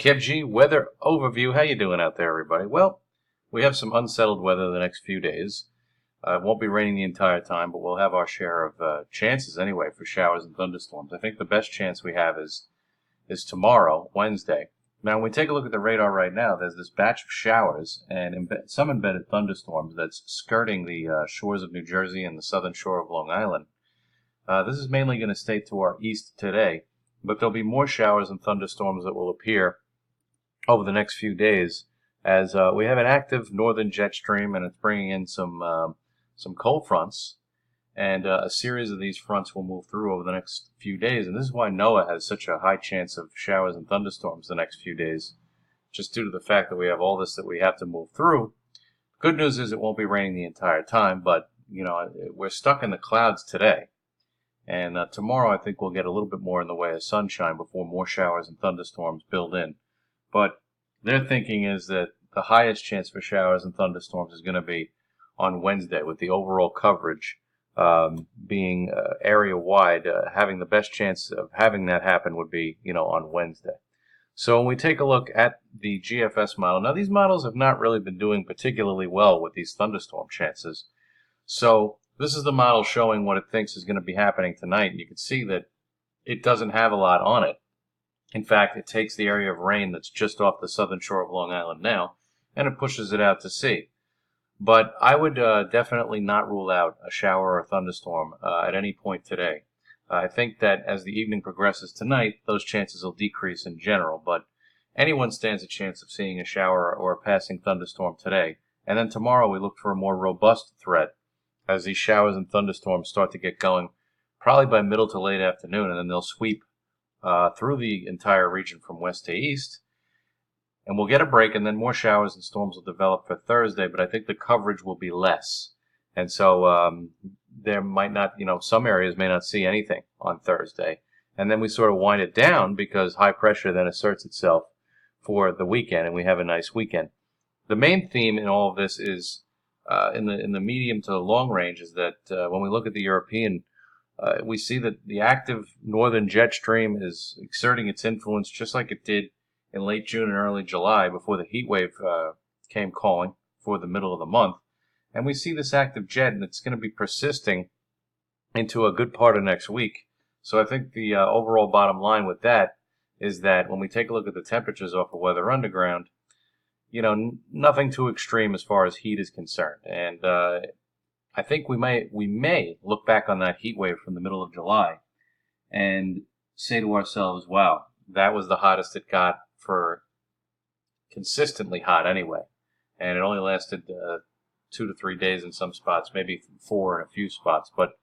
Kev G, weather overview. How you doing out there, everybody? Well, we have some unsettled weather the next few days. It won't be raining the entire time, but we'll have our share of chances anyway for showers and thunderstorms. I think the best chance we have is tomorrow, Wednesday. Now, when we take a look at the radar right now, there's this batch of showers and some embedded thunderstorms that's skirting the shores of New Jersey and the southern shore of Long Island. This is mainly going to stay to our east today, but there'll be more showers and thunderstorms that will appear over the next few days as we have an active northern jet stream, and it's bringing in some cold fronts, and a series of these fronts will move through over the next few days. And this is why NOAA has such a high chance of showers and thunderstorms the next few days, just due to the fact that we have all this that we have to move through. Good news is it won't be raining the entire time, but we're stuck in the clouds today. And tomorrow I think we'll get a little bit more in the way of sunshine before more showers and thunderstorms build in. But their thinking is that the highest chance for showers and thunderstorms is going to be on Wednesday, with the overall coverage being area-wide. Having the best chance of having that happen would be, on Wednesday. So when we take a look at the GFS model, now these models have not really been doing particularly well with these thunderstorm chances. So this is the model showing what it thinks is going to be happening tonight. And you can see that it doesn't have a lot on it. In fact, it takes the area of rain that's just off the southern shore of Long Island now, and it pushes it out to sea. But I would definitely not rule out a shower or thunderstorm at any point today. I think that as the evening progresses tonight, those chances will decrease in general, but anyone stands a chance of seeing a shower or a passing thunderstorm today. And then tomorrow we look for a more robust threat as these showers and thunderstorms start to get going, probably by middle to late afternoon, and then they'll sweep through the entire region from west to east. And we'll get a break, and then more showers and storms will develop for Thursday, but I think the coverage will be less. And so there might not, some areas may not see anything on Thursday. And then we sort of wind it down because high pressure then asserts itself for the weekend, and we have a nice weekend. The main theme in all of this is, in the medium to long range, is that when we look at the European, we see that the active northern jet stream is exerting its influence just like it did in late June and early July before the heat wave came calling for the middle of the month. And we see this active jet, and it's going to be persisting into a good part of next week. So I think the overall bottom line with that is that when we take a look at the temperatures off of Weather Underground, nothing too extreme as far as heat is concerned. And I think we may look back on that heat wave from the middle of July and say to ourselves, wow, that was the hottest it got for consistently hot anyway. And it only lasted 2 to 3 days in some spots, maybe 4 in a few spots. But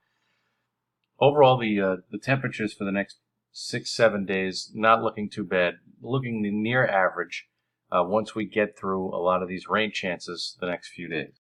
overall, the temperatures for the next 6-7 days, not looking too bad, looking near average once we get through a lot of these rain chances the next few days.